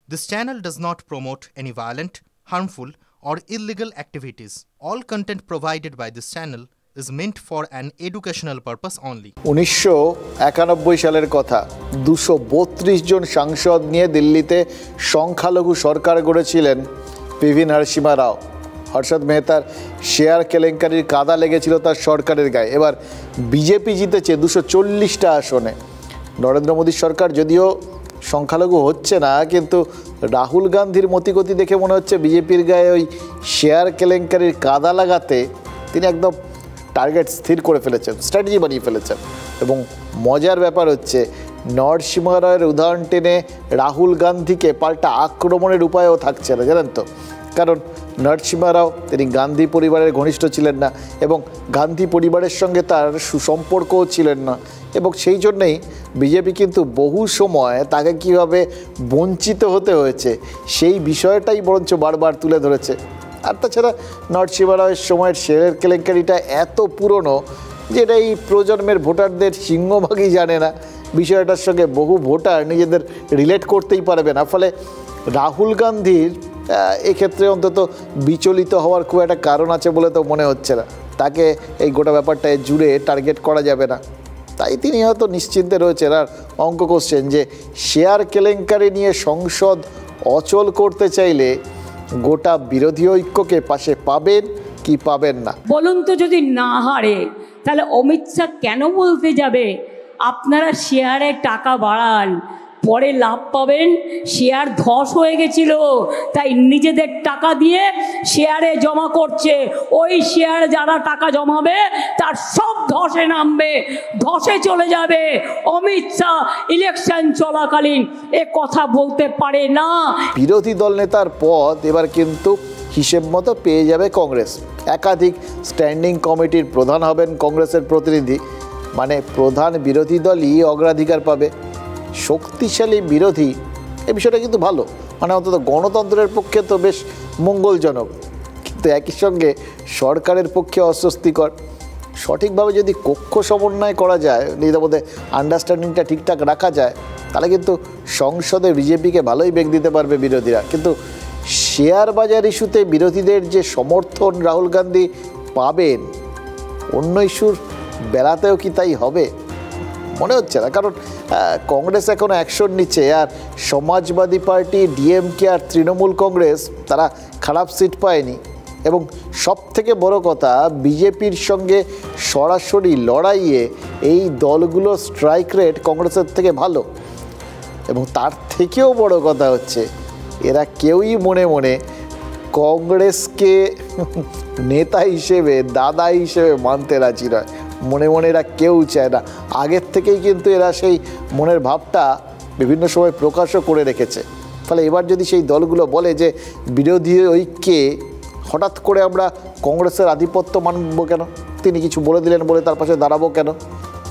This channel does not promote any violent, harmful, or illegal activities. All content provided by this channel is meant for an educational purpose only. 1991 সালের কথা 232 জন সাংসদ নিয়ে দিল্লিতে সংখ্যালঘু সরকার গড়েছিলেন PV Narasimha রাও। Harshad মেহতার share কেলেঙ্কারির কাদা লেগেছিল তার সরকারের গায়ে। এবার বিজেপি জিতেছে 240টা আসনে। নরেন্দ্র মোদীর সরকার যদিও সংখ্যালঘু হচ্ছে না, কিন্তু রাহুল গান্ধীর মতিগতি দেখে মনে হচ্ছে বিজেপির গায়ে ওই শেয়ার কেলেঙ্কারির কাদা লাগাতে তিনি একদম টার্গেট স্থির করে ফেলেছেন, স্ট্র্যাটেজি বানিয়ে ফেলেছেন। এবং মজার ব্যাপার হচ্ছে নরসিমহা রাওয়ের উদাহরণ টেনে রাহুল গান্ধীকে পাল্টা আক্রমণের উপায়ও থাকছে না, জানেন তো। কারণ নরসিমহা রাও তিনি গান্ধী পরিবারের ঘনিষ্ঠ ছিলেন না এবং গান্ধী পরিবারের সঙ্গে তার সুসম্পর্কও ছিলেন না, এবং সেই জন্যেই বিজেপি কিন্তু বহু সময় তাকে কীভাবে বঞ্চিত হতে হয়েছে সেই বিষয়টাই বরঞ্চ বারবার তুলে ধরেছে। আর তাছাড়া নরসিমহা রাওয়ের সময়ের শেয়ার কেলেঙ্কারিটা এত পুরনো যেটা এই প্রজন্মের ভোটারদের সিংহভাগই জানে না, বিষয়টার সঙ্গে বহু ভোটার নিজেদের রিলেট করতেই পারবে না। ফলে রাহুল গান্ধীর এক্ষেত্রে অন্তত বিচলিত হওয়ার খুব একটা কারণ আছে বলে তো মনে হচ্ছে না। তাকে এই গোটা ব্যাপারটায় জুড়ে টার্গেট করা যাবে না, তাই তিনি হয়তো নিশ্চিন্তে রয়েছেন। আর অঙ্ক করছেন যে শেয়ার কেলেঙ্কারি নিয়ে সংসদ অচল করতে চাইলে গোটা বিরোধী ঐক্যকে পাশে পাবেন কি পাবেন না। বলুন তো, যদি না হারে তাহলে অমিত শাহ কেন বলতে যাবে আপনারা শেয়ারে টাকা বাড়ান, পরে লাভ পাবেন? শেয়ার ধস হয়ে গেছিল, তাই নিজেদের টাকা দিয়ে শেয়ারে জমা করছে। ওই শেয়ার যারা টাকা জমাবে তার সব ধসে নামবে, ধসে চলে যাবে। অমিত শাহ ইলেকশন চলাকালীন এ কথা বলতে পারে না। বিরোধী দল নেতার পদ এবার কিন্তু হিসেব মতো পেয়ে যাবে কংগ্রেস। একাধিক স্ট্যান্ডিং কমিটির প্রধান হবেন কংগ্রেসের প্রতিনিধি, মানে প্রধান বিরোধী দলই অগ্রাধিকার পাবে। শক্তিশালী বিরোধী, এই বিষয়টা কিন্তু ভালো, মানে অন্তত গণতন্ত্রের পক্ষে তো বেশ মঙ্গলজনক, কিন্তু একই সঙ্গে সরকারের পক্ষে অস্বস্তিকর। সঠিকভাবে যদি কক্ষ সমন্বয় করা যায়, নিজেদের মধ্যে আন্ডারস্ট্যান্ডিংটা ঠিকঠাক রাখা যায়, তাহলে কিন্তু সংসদে বিজেপিকে ভালোই বেগ দিতে পারবে বিরোধীরা। কিন্তু শেয়ার বাজার ইস্যুতে বিরোধীদের যে সমর্থন রাহুল গান্ধী পাবেন, অন্য ইস্যুর বেলাতেও কি তাই হবে? মনে হচ্ছে না, কারণ কংগ্রেস এখনও অ্যাকশন নিচ্ছে। আর সমাজবাদী পার্টি, ডিএমকে আর তৃণমূল কংগ্রেস তারা খারাপ সিট পায়নি, এবং সবথেকে বড় কথা বিজেপির সঙ্গে সরাসরি লড়াইয়ে এই দলগুলো স্ট্রাইক রেট কংগ্রেসের থেকে ভালো। এবং তার থেকেও বড় কথা হচ্ছে এরা কেউই মনে মনে কংগ্রেসকে নেতা হিসেবে, দাদা হিসেবে মানতে রাজি নয়। মনে মনে এরা কেউ চায় না। আগের থেকেই কিন্তু এরা সেই মনের ভাবটা বিভিন্ন সময় প্রকাশও করে রেখেছে। ফলে এবার যদি সেই দলগুলো বলে যে বিরোধী ঐক্যে হঠাৎ করে আমরা কংগ্রেসের আধিপত্য মানব কেন, তিনি কিছু বলে দিলেন বলে তার পাশে দাঁড়াবো কেন?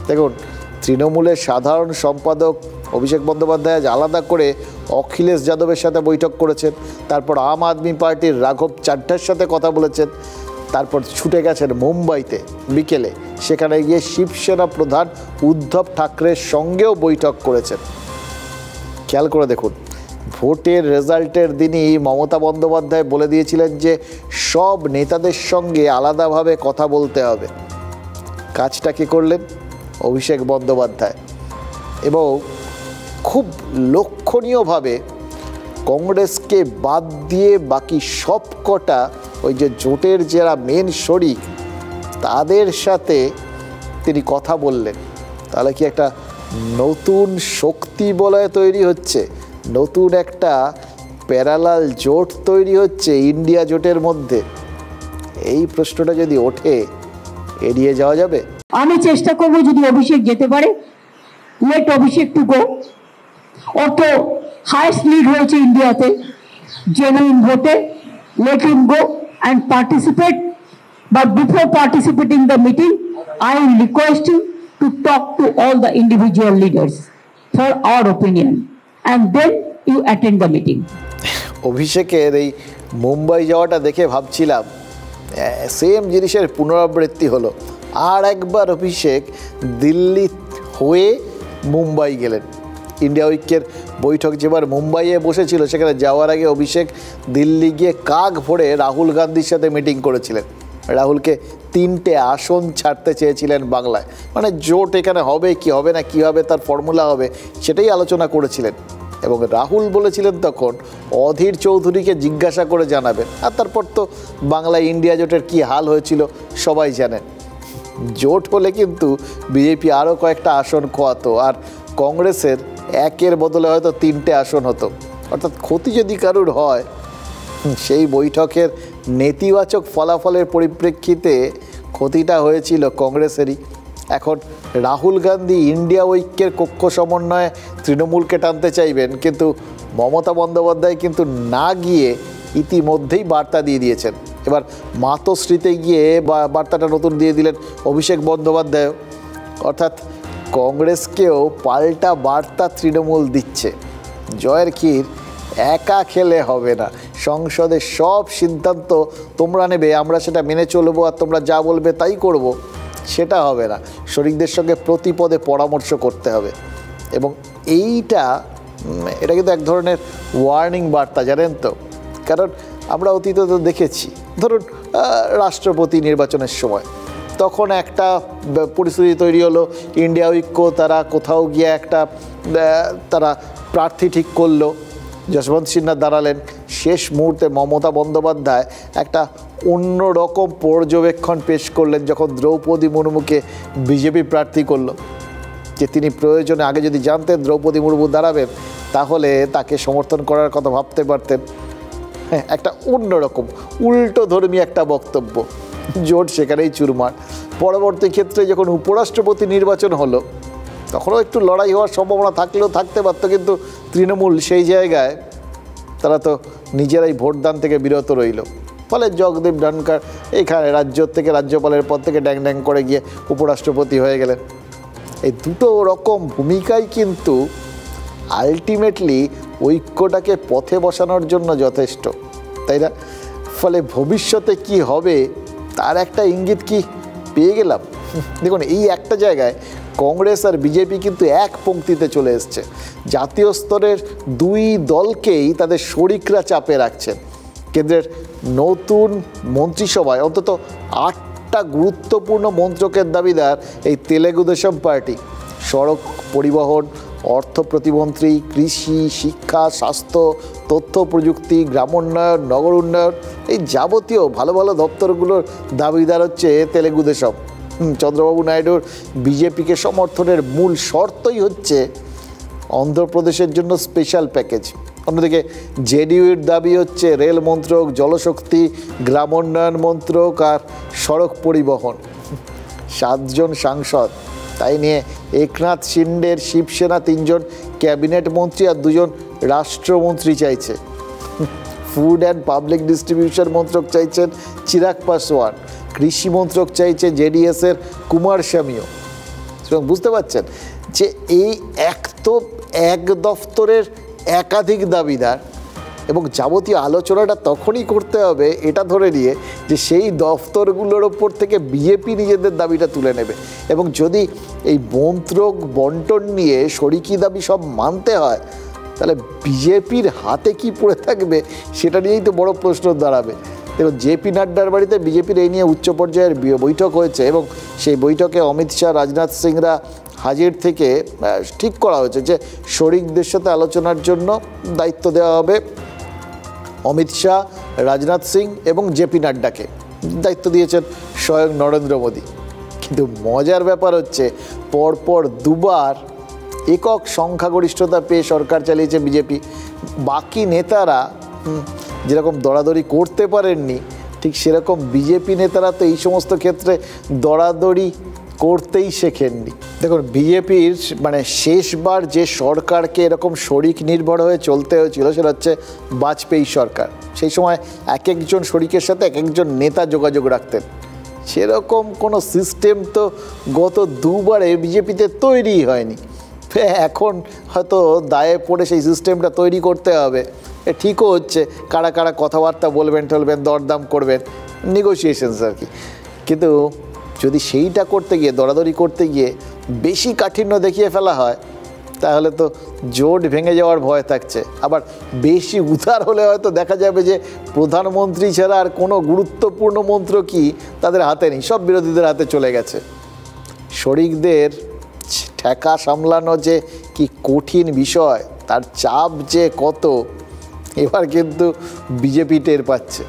দেখুন, তৃণমূলের সাধারণ সম্পাদক অভিষেক বন্দ্যোপাধ্যায় আলাদা করে অখিলেশ যাদবের সাথে বৈঠক করেছেন, তারপর আম আদমি পার্টির রাঘব চাড্ডার সাথে কথা বলেছেন, তারপর ছুটে গেছেন মুম্বাইতে বিকেলে, সেখানে গিয়ে শিবসেনা প্রধান উদ্ধব ঠাকরের সঙ্গেও বৈঠক করেছেন। খেয়াল করে দেখুন, ভোটের রেজাল্টের দিনই মমতা বন্দ্যোপাধ্যায় বলে দিয়েছিলেন যে সব নেতাদের সঙ্গে আলাদাভাবে কথা বলতে হবে। কাজটা কি করলেন অভিষেক বন্দ্যোপাধ্যায়, এবং খুব লক্ষণীয়ভাবে কংগ্রেসকে বাদ দিয়ে বাকি সব কটা ওই যে জোটের যারা মেন শরিক তাদের সাথে তিনি কথা বললেন। তাহলে কি একটা নতুন শক্তি বলয় তৈরি হচ্ছে, নতুন একটা প্যারালাল জোট তৈরি হচ্ছে ইন্ডিয়া জোটের মধ্যে? এই প্রশ্নটা যদি ওঠে, এড়িয়ে যাওয়া যাবে? আমি চেষ্টা করবো যদি অভিষেক যেতে পারে, লেট অভিষেক টু গো। ওর তো হাইস্ট লিড হয়েছে ইন্ডিয়াতে জেনুইন ভোটে, let him go and participate, but before participating the meeting I will request you to talk to all the individual leaders for our opinion and then you attend the meeting. অভিষেকের এই মুম্বাই যাওয়াটা দেখে ভাবছিলাম same জিনিসের পুনরাবৃত্তি হলো। আর একবার অভিষেক দিল্লি হয়ে মুম্বাই গেলেন। ইন্ডিয়া ঐক্যের বৈঠক যেবার মুম্বাইয়ে বসেছিল সেখানে যাওয়ার আগে অভিষেক দিল্লি গিয়ে কাক ভরে রাহুল গান্ধীর সাথে মিটিং করেছিলেন। রাহুলকে 3টে আসন ছাড়তে চেয়েছিলেন বাংলায়, মানে জোট এখানে হবে কি হবে না, কী হবে তার ফর্মুলা হবে সেটাই আলোচনা করেছিলেন। এবং রাহুল বলেছিলেন তখন অধীর চৌধুরীকে জিজ্ঞাসা করে জানাবেন। আর তারপর তো বাংলায় ইন্ডিয়া জোটের কী হাল হয়েছিল সবাই জানেন। জোট হলে কিন্তু বিজেপি আরও কয়েকটা আসন খোয়াতো, আর কংগ্রেসের 1-এর বদলে হয়তো 3টে আসন হতো। অর্থাৎ ক্ষতি যদি কারুর হয়, সেই বৈঠকের নেতিবাচক ফলাফলের পরিপ্রেক্ষিতে ক্ষতিটা হয়েছিল কংগ্রেসেরই। এখন রাহুল গান্ধী ইন্ডিয়া ঐক্যের কক্ষ সমন্বয়ে তৃণমূলকে টানতে চাইবেন, কিন্তু মমতা বন্দ্যোপাধ্যায় কিন্তু না গিয়ে ইতিমধ্যেই বার্তা দিয়ে দিয়েছেন। এবার মাতোশ্রীতে গিয়ে বার্তাটা নতুন দিয়ে দিলেন অভিষেক বন্দ্যোপাধ্যায়। অর্থাৎ কংগ্রেসকেও পাল্টা বার্তা তৃণমূল দিচ্ছে, জয়ের ক্ষীর একা খেলে হবে না, সংসদে সব সিদ্ধান্ত তোমরা নেবে, আমরা সেটা মেনে চলবো, আর তোমরা যা বলবে তাই করব, সেটা হবে না। শরিকদের সঙ্গে প্রতিপদে পরামর্শ করতে হবে। এবং এটা কিন্তু এক ধরনের ওয়ার্নিং বার্তা, জানেন তো। কারণ আমরা অতীতে তো দেখেছি, ধরুন রাষ্ট্রপতি নির্বাচনের সময় তখন একটা পরিস্থিতি তৈরি হলো, ইন্ডিয়া ঐক্য তারা কোথাও গিয়ে তারা প্রার্থী ঠিক করলো, যশবন্ত সিনহা দাঁড়ালেন। শেষ মুহূর্তে মমতা বন্দ্যোপাধ্যায় একটা অন্যরকম পর্যবেক্ষণ পেশ করলেন যখন দ্রৌপদী মুর্মুকে বিজেপি প্রার্থী করলো, যে তিনি প্রয়োজনে আগে যদি জানতেন দ্রৌপদী মুর্মু দাঁড়াবেন তাহলে তাকে সমর্থন করার কথা ভাবতে পারতেন। হ্যাঁ, একটা অন্যরকম উল্টো ধর্মী একটা বক্তব্য, জোট সেখানেই চুরমার। পরবর্তী ক্ষেত্রে যখন উপরাষ্ট্রপতি নির্বাচন হলো তখনও একটু লড়াই হওয়ার সম্ভাবনা থাকলেও থাকতে পারত, কিন্তু তৃণমূল সেই জায়গায় তারা তো নিজেরাই ভোটদান থেকে বিরত রইল। ফলে জগদীপ ধনখড় এখানে রাজ্য থেকে রাজ্যপালের পদ থেকে ড্যাং ড্যাং করে গিয়ে উপরাষ্ট্রপতি হয়ে গেলেন। এই দুটো রকম ভূমিকাই কিন্তু আলটিমেটলি ঐক্যটাকে পথে বসানোর জন্য যথেষ্ট, তাই না? ফলে ভবিষ্যতে কি হবে তার একটা ইঙ্গিত কি পেয়ে গেলাম। দেখুন, এই একটা জায়গায় কংগ্রেস আর বিজেপি কিন্তু এক পংক্তিতে চলে এসছে। জাতীয় স্তরের দুই দলকেই তাদের শরিকরা চাপে রাখছেন। কেন্দ্রের নতুন মন্ত্রিসভায় অন্তত 8টা গুরুত্বপূর্ণ মন্ত্রকের দাবিদার এই তেলেগু দেশম পার্টি। সড়ক পরিবহন, অর্থ প্রতিমন্ত্রী, কৃষি, শিক্ষা, স্বাস্থ্য, তথ্য প্রযুক্তি, গ্রামোন্নয়ন, নগর উন্নয়ন, এই যাবতীয় ভালো ভালো দপ্তরগুলোর দাবিদার হচ্ছে তেলেগু দেশম। চন্দ্রবাবু নাইডুর বিজেপিকে সমর্থনের মূল শর্তই হচ্ছে অন্ধ্রপ্রদেশের জন্য স্পেশাল প্যাকেজ। অন্যদিকে জেডিইউর দাবি হচ্ছে রেল মন্ত্রক, জলশক্তি, গ্রামোন্নয়ন মন্ত্রক আর সড়ক পরিবহন। 7 জন সাংসদ, তাই নিয়ে একনাথ শিন্ডের শিবসেনা 3 জন ক্যাবিনেট মন্ত্রী আর 2 জন রাষ্ট্রমন্ত্রী চাইছে। ফুড অ্যান্ড পাবলিক ডিস্ট্রিবিউশন মন্ত্রক চাইছেন চিরাগ পাসওয়ান, কৃষি মন্ত্রক চাইছে জেডিএসের কুমার স্বামীও। বুঝতে পারছেন যে এই এক দফতরের একাধিক দাবিদার, এবং যাবতীয় আলোচনাটা তখনই করতে হবে এটা ধরে নিয়ে যে সেই দফতরগুলোর ওপর থেকে বিজেপি নিজেদের দাবিটা তুলে নেবে। এবং যদি এই মন্ত্রক বন্টন নিয়ে শরিকি দাবি সব মানতে হয় তাহলে বিজেপির হাতে কি পড়ে থাকবে সেটা নিয়েই তো বড় প্রশ্ন দাঁড়াবে। দেখুন, জেপি নাড্ডার বাড়িতে বিজেপির এই নিয়ে উচ্চ পর্যায়ের বৈঠক হয়েছে এবং সেই বৈঠকে অমিত শাহ, রাজনাথ সিংরা হাজির থেকে ঠিক করা হয়েছে যে শরিকদের সাথে আলোচনার জন্য দায়িত্ব দেওয়া হবে অমিত শাহ, রাজনাথ সিং এবং জেপি নাড্ডাকে। দায়িত্ব দিয়েছেন স্বয়ং নরেন্দ্র মোদী। কিন্তু মজার ব্যাপার হচ্ছে পরপর 2বার একক সংখ্যাগরিষ্ঠতা পেয়ে সরকার চালিয়েছে বিজেপি। বাকি নেতারা যেরকম দরাদরি করতে পারেননি, ঠিক সেরকম বিজেপি নেতারা তো এই সমস্ত ক্ষেত্রে দরাদরি করতেই শেখেননি। দেখুন, বিজেপির শেষবার যে সরকারকে এরকম শরিক নির্ভর হয়ে চলতে হয়েছিল সেটা হচ্ছে বাজপেয়ী সরকার। সেই সময় এক একজন শরিকের সাথে এক একজন নেতা যোগাযোগ রাখতেন। সেরকম কোনো সিস্টেম তো গত 2বারে বিজেপিতে তৈরি হয়নি। এখন হয়তো দায়ে পড়ে সেই সিস্টেমটা তৈরি করতে হবে। ঠিকও হচ্ছে, কারা কারা কথাবার্তা বলবেন টলবেন, দরদাম করবেন, নেগোসিয়েশনস আর কি। কিন্তু যদি সেইটা করতে গিয়ে, দরাদরি করতে গিয়ে বেশি কাঠিন্য দেখিয়ে ফেলা হয় তাহলে তো জোট ভেঙে যাওয়ার ভয় থাকছে। আবার বেশি উদার হলে হয়তো দেখা যাবে যে প্রধানমন্ত্রী ছাড়া আর কোনো গুরুত্বপূর্ণ মন্ত্র কি তাদের হাতে নেই, সব বিরোধীদের হাতে চলে গেছে। শরিকদের ঠেকা সামলানো যে কি কঠিন বিষয়, তার চাপ যে কত, এবার কিন্তু বিজেপি টের পাচ্ছে।